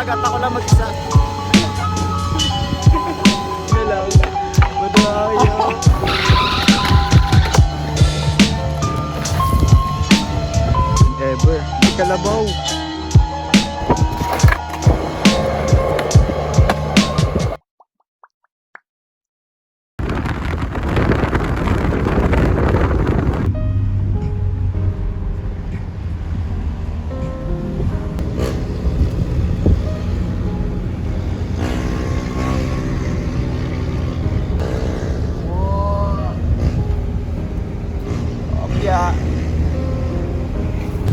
dagat, ako lang mag-isa. Hello. Madayo. Ever. Di kalabaw. Yeah.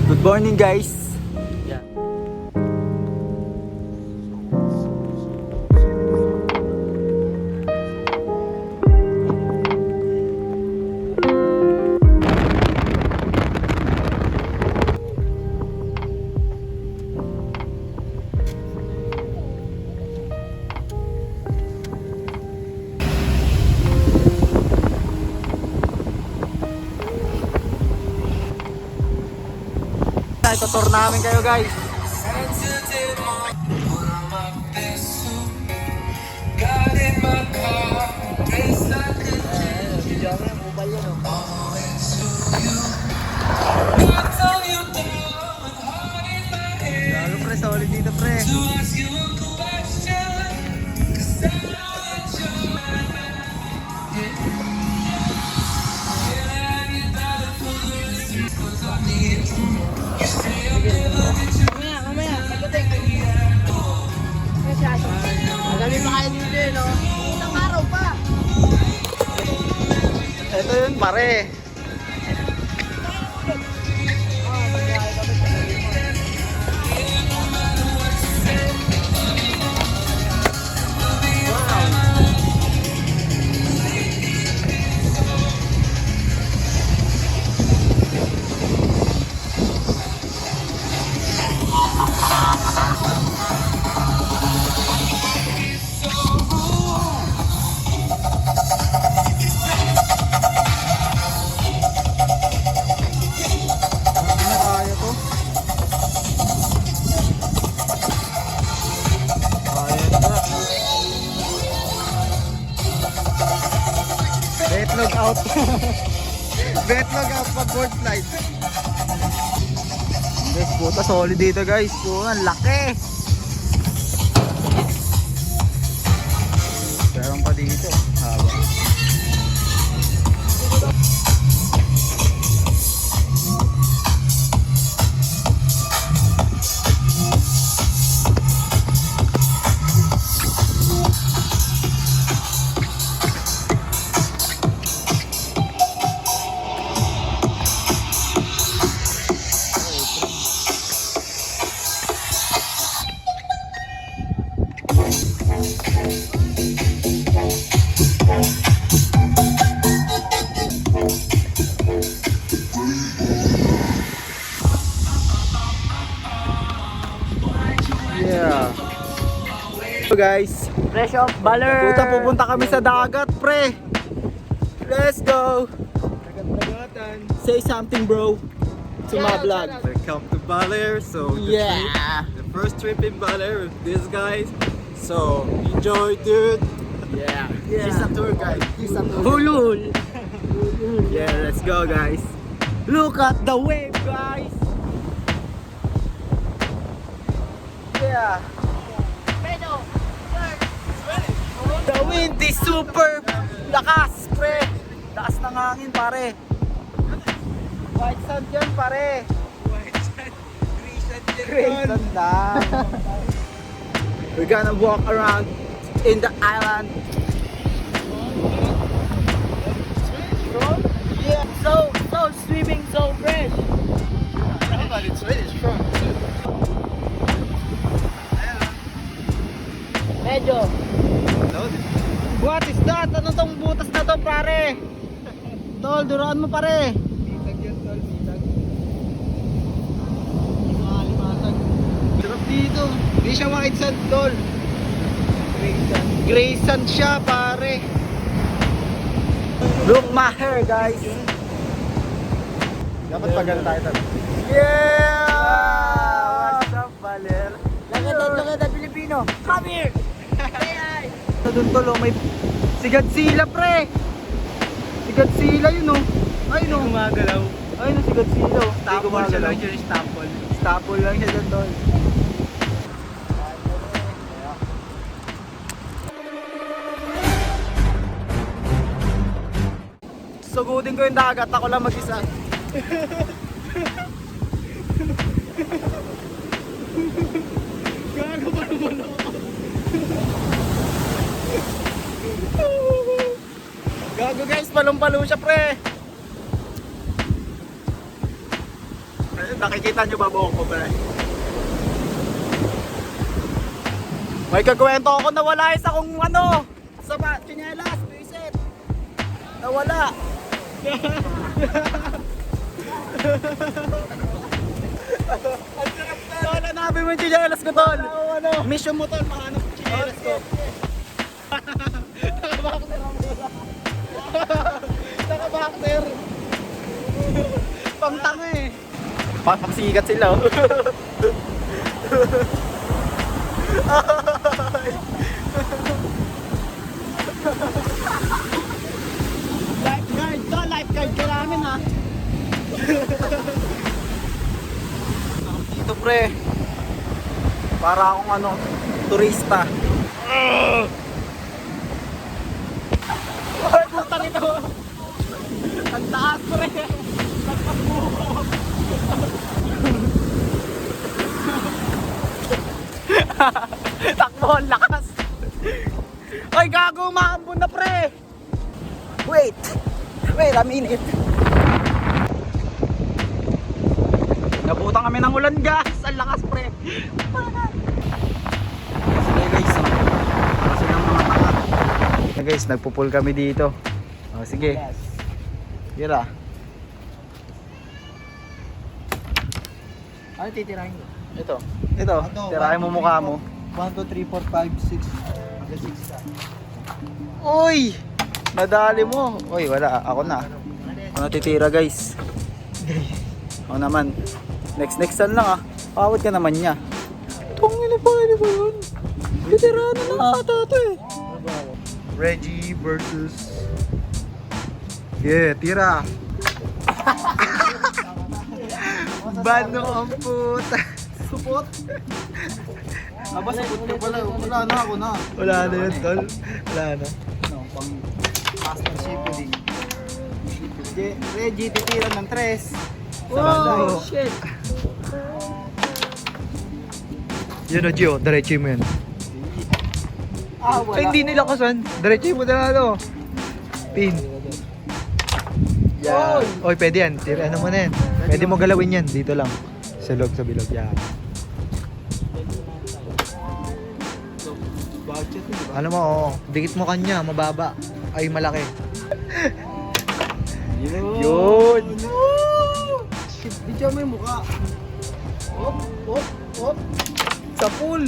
Good morning, guys. Yeah. Itutur namin kayo, guys. Lalo pre, solid dito pre. Mamaya, pagdating. Madami pa kayo dito eh, no? Isang araw pa. Ito yun pare. Betlog out. Betlog out pag board slide. Guys, puta solid dito guys. Puta, ang laki. Meron pa dito. Haba. Yeah. So guys, Fresh off baller. puta pupunta kami sa dagat, pre. Let's go. Say something, bro, to my vlog. Welcome to Baler. So Yeah. the first trip in Baler with these guys. So enjoy, dude. Yeah. Yeah. He's a tour guide. He's a tour guide. Hulul. Yeah, let's go, guys. Look at the wave, guys. Yeah. The wind is super lakas, pre. Lakas ng hangin, pare. White sand yan, pare. Gray sand lang. We're gonna walk around in the island. Yeah. So swimming so fresh. Medyo. What is that? Ano tong butas na to, pare? Tol, duraan mo, pare. Sarap dito. Hindi siya white sand, tol. Gray sand siya, pare. Look my hair, guys. Dapat pagal tayo. Yeah! What's up, Baler? Look at that Sino? Come here! Say hi! Sa doon tol, may si Godzilla pre. Si Godzilla yun oh. Ayun oh. Gumagalaw. Ayun oh, si Godzilla oh. Staple siya lang yun, staple. Staple lang siya doon tol. Sugudin ko yung dagat, ako lang mag-isa. Gago pa naman ako. Gago guys, palong-palo siya pre. Nakikita nyo ba buhok ko pre? May kagwento ako na wala isa kung ano sa chinelas, visit. Nawala. Tol, hanapin mo yung chinelas ko tol. Mission mo tol, mahanap yung chinelas ko. Naka-boxer. Pangtanga eh. Papagsikat sila oh. Lifeguard to, lifeguard ka namin ha. Dito pre. Para akong ano, turista. Ay, putang ito. Ang taas pre. Takbo, ang lakas. Ay, gago, maambon na pre. Wait a minute. Nabutan kami ng ulan guys. Ang lakas pre. Sige guys, para silang mga tanga. Guys, nagpupul kami dito. Oh, sige. Tira. Ano titirahin ko? Ito. Tirahin mo mukha mo. 1, 2, 3, 4, 5, 6. Hanggang 6 ka. Uy! Nadali mo. Uy, wala. Ako na. Ako natitira guys. Ako naman. Next lang ah. Pawad ka naman niya. Tungin na pa. Ano ba yun? Veterano na ata ito eh. Reggie versus... Yeah, tira. Bano ang puta. Supot? Aba, supot ka pala. Wala na ako na. Wala na yun, tol. Wala na. No, pang master shipping. Reggie, titira ng 3. Wow, shit. Yun o Gio, diretso mo yun. Ah, wala. Ay, hindi nila kasan. Diretso mo na ano. Pin. Yan. Oy, pwede yan. Tira, ano mo na yan. Pwede mo galawin yan. Dito lang. Sa loob, sa bilog. Yan. Budget mo, diba? Ano mo, oo. Dikit mo kanya. Mababa. Ay, malaki. Yun. Shit, di dyan mo yung mukha. Op. Sa pool.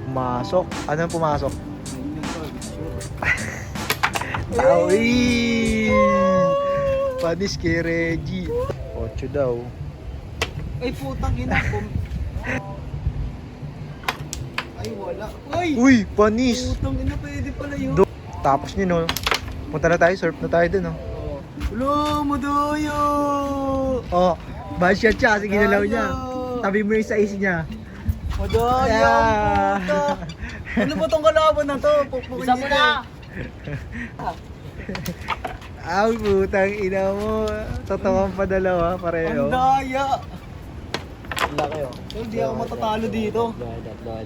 Pumasok. Ano yung pumasok? Awi! Panis kay Reggie. 8 daw. Ay, putang ina. Ay, wala. Ay! Uy, panis! Putang ina, pwede pala yun. Tapos nyo, no? Punta na tayo, surf na tayo dun, no? Ulo, madoyo! Oh, bad shot siya, sige nalaw niya. Madoyo! Tabi mo yung size niya. Madoyo! Yeah. Puta! Ano ba tong kalaban na to? Pukpukin Isa mo dito. na! Ang putang ina mo. Totoo pa dalawa, Ang pareho. daya! Laki oh. Tol, di ako matatalo dito.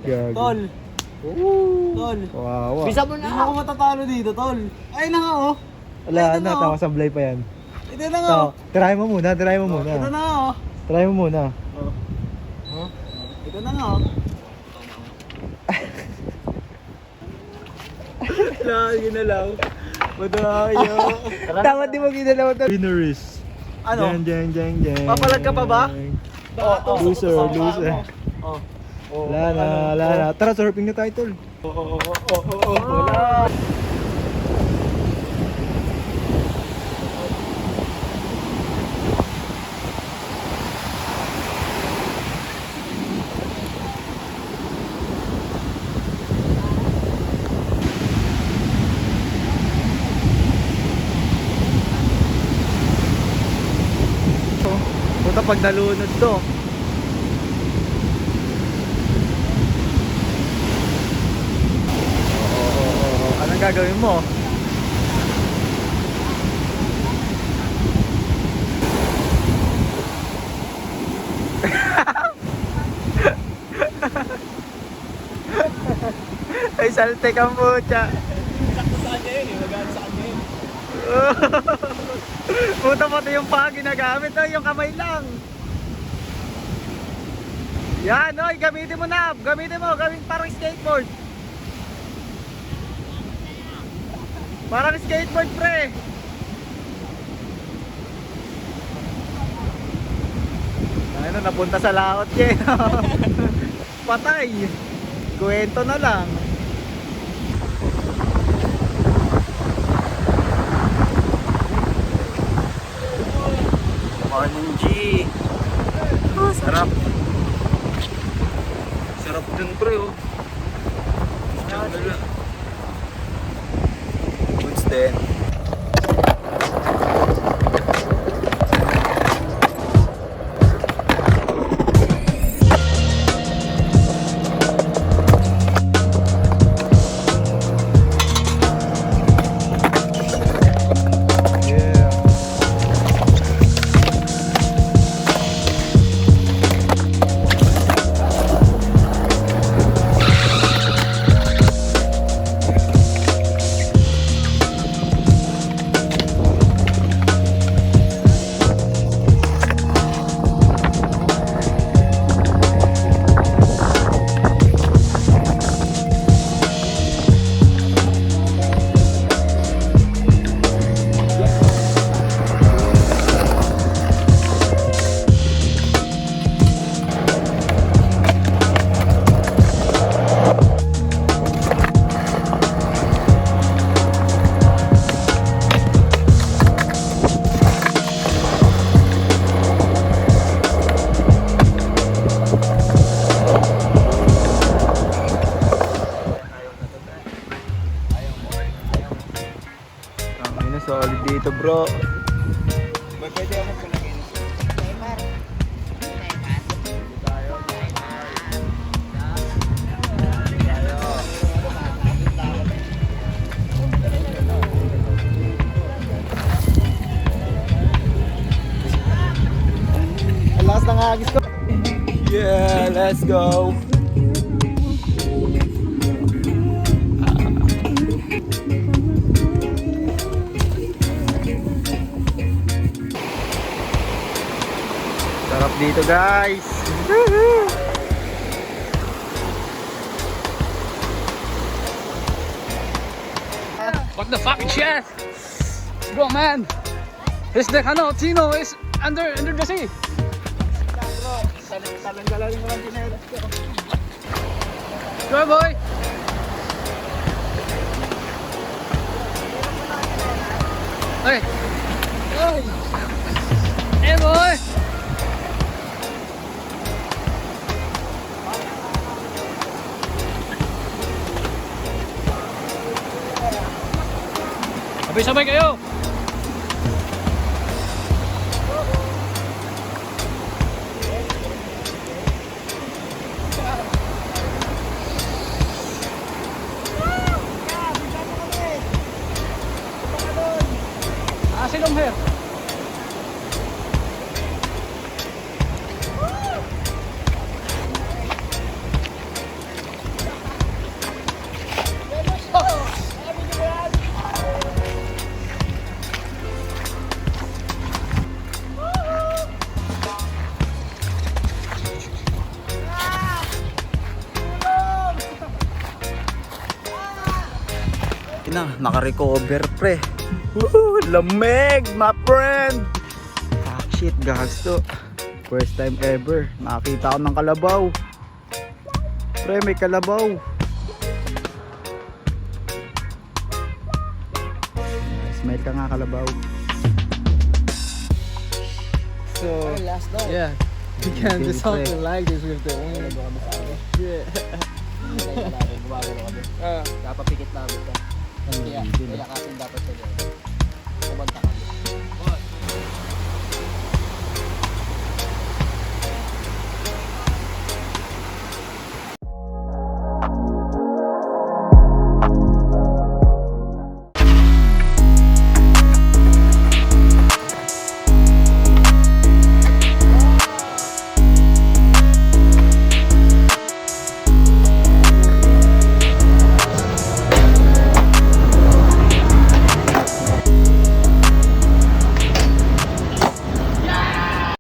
Gago. Tol! Tol! Wawa. Bisa mo Di mo ako matatalo dito, tol. Ay na nga, oh. Wala Ito na, na, oh. tama sablay pa yan. Ito na nga, So, oh. try mo muna, try mo Ito muna. na, oh. Try mo muna. Ito na nga, oh. Lagi na lang. Madaya. Tama di mo ginalaw to. Winner is. Ano? Jeng. Papalag ka pa ba? Loser. Oh. Wala na. Tara, surfing na tayo, tol. Wala. Puta pag nalunod to. Oo. Anong gagawin mo? Ay, salte kang pucha. Sakto sa kanya yun eh. Magano sa kanya yun. Puta pati yung paa ginagamit, oh, yung kamay lang. Yan, oy, gamitin mo na. Gamitin mo, gawin parang skateboard. Parang skateboard, pre. Ano, napunta sa laot niya. Patay. Kwento na lang. Morning, G. Oh, sarap. Sarap dun, pre, oh. Goods din. Solid dito, bro. Pwede ako palagay nito. Ang lakas ng agis ko. Yeah, let's go. Sarap dito, guys. What the fucking shit? Bro, man. His neck, Tino is under the sea. Go, boy. Hey. Hey, boy. Sabay-sabay kayo. Silong here. Naka-recover, pre. Woo, lamig, my friend. Ah, shit, gasto. First time ever nakakita ako ng kalabaw. Pre, may kalabaw. Smile ka nga, kalabaw. So, Yeah. You can do something like this with the wind. Yeah. Kapapikit namin ito. Kaya kasin dapat sa